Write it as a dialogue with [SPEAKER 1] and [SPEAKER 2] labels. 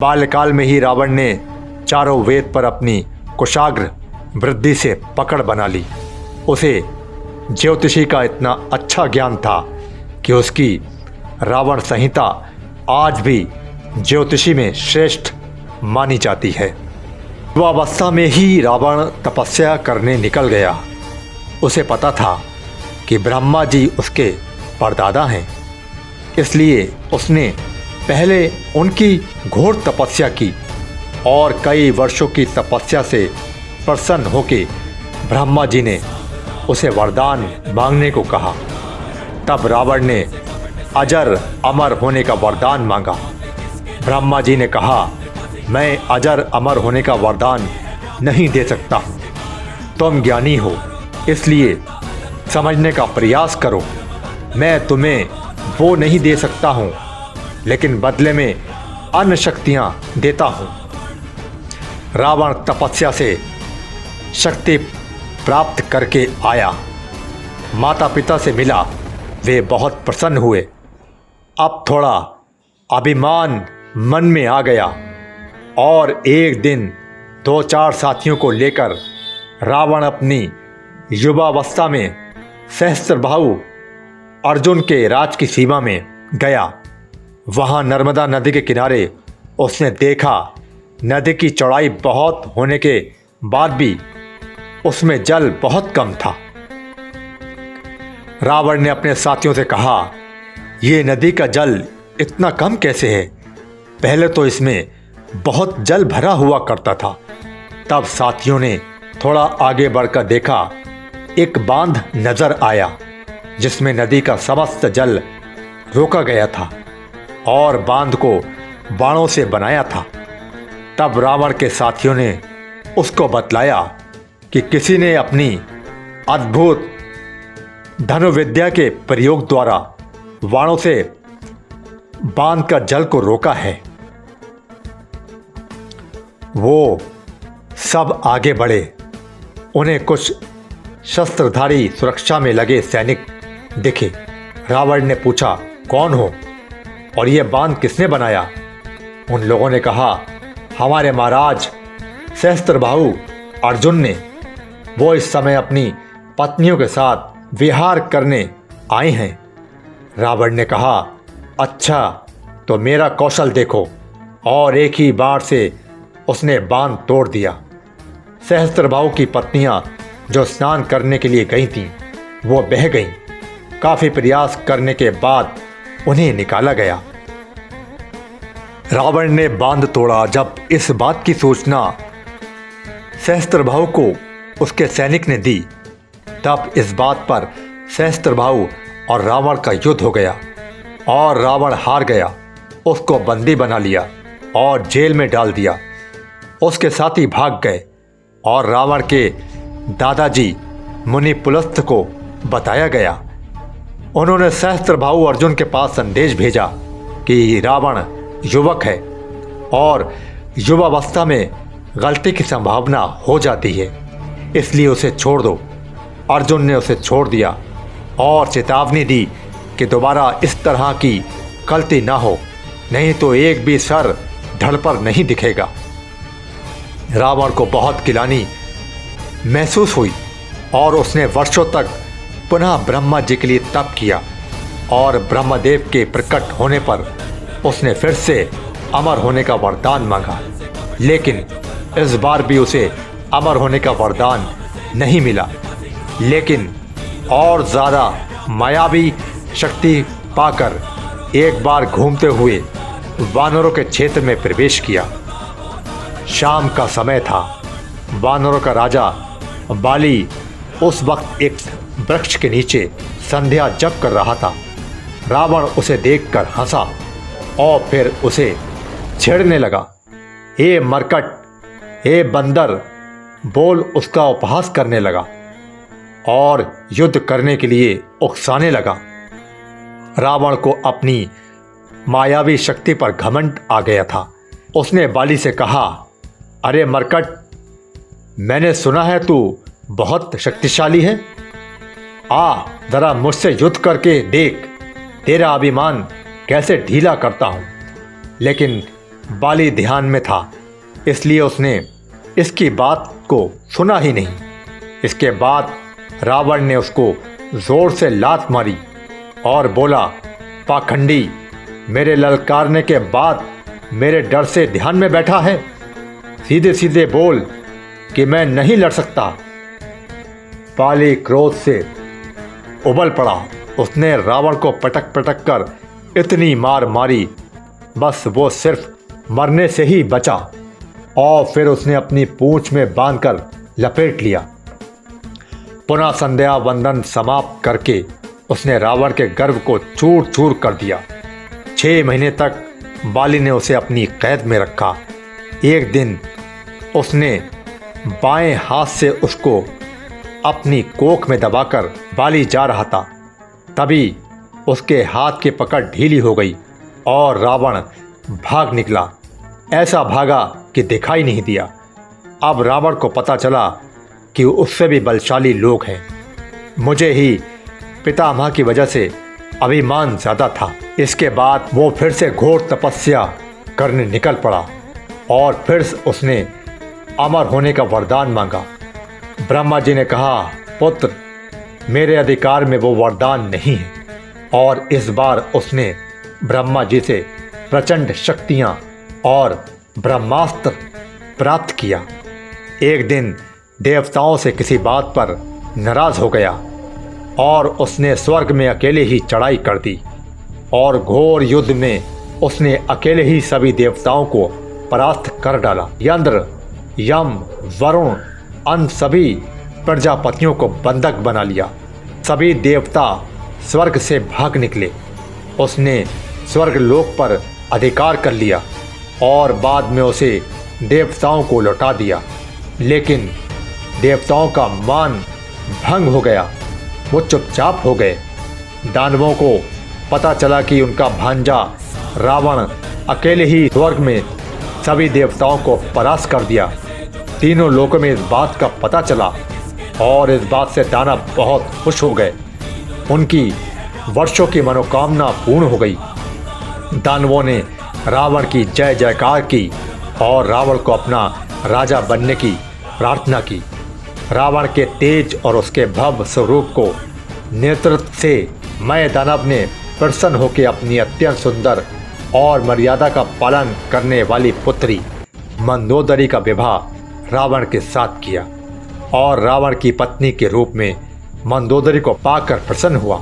[SPEAKER 1] बाल्यकाल में ही रावण ने चारों वेद पर अपनी कुशाग्र वृद्धि से पकड़ बना ली। उसे ज्योतिषी का इतना अच्छा ज्ञान था कि उसकी रावण संहिता आज भी ज्योतिषी में श्रेष्ठ मानी जाती है। युवावस्था में ही रावण तपस्या करने निकल गया। उसे पता था कि ब्रह्मा जी उसके परदादा हैं, इसलिए उसने पहले उनकी घोर तपस्या की और कई वर्षों की तपस्या से प्रसन्न होकर ब्रह्मा जी ने उसे वरदान मांगने को कहा। तब रावण ने अजर अमर होने का वरदान मांगा। ब्रह्मा जी ने कहा, मैं अजर अमर होने का वरदान नहीं दे सकता हूँ। तुम ज्ञानी हो, इसलिए समझने का प्रयास करो। मैं तुम्हें वो नहीं दे सकता हूँ, लेकिन बदले में अन्य शक्तियाँ देता हूँ। रावण तपस्या से शक्ति प्राप्त करके आया, माता पिता से मिला, वे बहुत प्रसन्न हुए। अब थोड़ा अभिमान मन में आ गया और एक दिन 2-4 साथियों को लेकर रावण अपनी युवावस्था में सहस्त्रबाहु अर्जुन के राज की सीमा में गया। वहाँ नर्मदा नदी के किनारे उसने देखा, नदी की चौड़ाई बहुत होने के बाद भी उसमें जल बहुत कम था। रावण ने अपने साथियों से कहा, ये नदी का जल इतना कम कैसे है? पहले तो इसमें बहुत जल भरा हुआ करता था। तब साथियों ने थोड़ा आगे बढ़कर देखा, एक बांध नजर आया जिसमें नदी का समस्त जल रोका गया था और बांध को बाणों से बनाया था। तब रावण के साथियों ने उसको बतलाया कि किसी ने अपनी अद्भुत धनुर्विद्या के प्रयोग द्वारा बाणों से बांध का जल को रोका है। वो सब आगे बढ़े। उन्हें कुछ शस्त्रधारी सुरक्षा में लगे सैनिक दिखे। रावण ने पूछा, कौन हो और ये बांध किसने बनाया? उन लोगों ने कहा, हमारे महाराज सहस्त्रबाहु अर्जुन ने। वो इस समय अपनी पत्नियों के साथ विहार करने आए हैं। रावण ने कहा, अच्छा तो मेरा कौशल देखो। और एक ही बार से उसने बांध तोड़ दिया। सहस्त्रबाहु की पत्नियां जो स्नान करने के लिए गई थीं, वो बह गईं। काफ़ी प्रयास करने के बाद उन्हें निकाला गया। रावण ने बांध तोड़ा। जब इस बात की सूचना सहस्त्रबाहु को उसके सैनिक ने दी, तब इस बात पर सहस्त्रबाहु और रावण का युद्ध हो गया और रावण हार गया। उसको बंदी बना लिया और जेल में डाल दिया। उसके साथी भाग गए और रावण के दादाजी मुनि पुलस्त्य को बताया गया। उन्होंने सहस्त्रबाहु अर्जुन के पास संदेश भेजा कि रावण युवक है और युवावस्था में गलती की संभावना हो जाती है, इसलिए उसे छोड़ दो। अर्जुन ने उसे छोड़ दिया और चेतावनी दी कि दोबारा इस तरह की गलती ना हो, नहीं तो एक भी सर धड़ पर नहीं दिखेगा। रावण को बहुत गिलानी महसूस हुई और उसने वर्षों तक पुनः ब्रह्मा जी के लिए तप किया और ब्रह्मदेव के प्रकट होने पर उसने फिर से अमर होने का वरदान मांगा। लेकिन इस बार भी उसे अमर होने का वरदान नहीं मिला, लेकिन और ज़्यादा मायावी शक्ति पाकर एक बार घूमते हुए वानरों के क्षेत्र में प्रवेश किया। शाम का समय था। वानरों का राजा बाली उस वक्त एक वृक्ष के नीचे संध्या जप कर रहा था। रावण उसे देखकर हंसा और फिर उसे छेड़ने लगा। हे मरकट, हे बंदर, बोल उसका उपहास करने लगा और युद्ध करने के लिए उकसाने लगा। रावण को अपनी मायावी शक्ति पर घमंड आ गया था। उसने बाली से कहा, अरे मरकट, मैंने सुना है तू बहुत शक्तिशाली है। आ जरा मुझसे युद्ध करके देख, तेरा अभिमान कैसे ढीला करता हूँ। लेकिन बाली ध्यान में था, इसलिए उसने इसकी बात को सुना ही नहीं। इसके बाद रावण ने उसको जोर से लात मारी और बोला, पाखंडी, मेरे ललकारने के बाद मेरे डर से ध्यान में बैठा है। सीधे सीधे बोल कि मैं नहीं लड़ सकता। बाली क्रोध से उबल पड़ा। उसने रावण को पटक पटक कर इतनी मार मारी, बस वो सिर्फ मरने से ही बचा। और फिर उसने अपनी पूंछ में बांधकर लपेट लिया। पुनः संध्या वंदन समाप्त करके उसने रावण के गर्व को चूर चूर कर दिया। 6 महीने तक बाली ने उसे अपनी कैद में रखा। एक दिन उसने बाएं हाथ से उसको अपनी कोख में दबाकर बाली जा रहा था, तभी उसके हाथ की पकड़ ढीली हो गई और रावण भाग निकला। ऐसा भागा कि दिखाई नहीं दिया। अब रावण को पता चला कि उससे भी बलशाली लोग हैं। मुझे ही पितामह की वजह से अभिमान ज़्यादा था। इसके बाद वो फिर से घोर तपस्या करने निकल पड़ा और फिर उसने अमर होने का वरदान मांगा। ब्रह्मा जी ने कहा, पुत्र, मेरे अधिकार में वो वरदान नहीं है। और इस बार उसने ब्रह्मा जी से प्रचंड शक्तियाँ और ब्रह्मास्त्र प्राप्त किया। एक दिन देवताओं से किसी बात पर नाराज हो गया और उसने स्वर्ग में अकेले ही चढ़ाई कर दी और घोर युद्ध में उसने अकेले ही सभी देवताओं को परास्त कर डाला। इंद्र, यम, वरुण, अन सभी प्रजापतियों को बंधक बना लिया। सभी देवता स्वर्ग से भाग निकले। उसने स्वर्ग लोक पर अधिकार कर लिया और बाद में उसे देवताओं को लौटा दिया। लेकिन देवताओं का मान भंग हो गया। वो चुपचाप हो गए। दानवों को पता चला कि उनका भांजा रावण अकेले ही स्वर्ग में सभी देवताओं को परास्त कर दिया। तीनों लोकों में इस बात का पता चला और इस बात से दानव बहुत खुश हो गए। उनकी वर्षों की मनोकामना पूर्ण हो गई। दानवों ने रावण की जय जयकार की और रावण को अपना राजा बनने की प्रार्थना की। रावण के तेज और उसके भव्य स्वरूप को नेतृत्व से मय दानव ने प्रसन्न होकर अपनी अत्यंत सुंदर और मर्यादा का पालन करने वाली पुत्री मंदोदरी का विवाह रावण के साथ किया और रावण की पत्नी के रूप में मंदोदरी को पाकर प्रसन्न हुआ।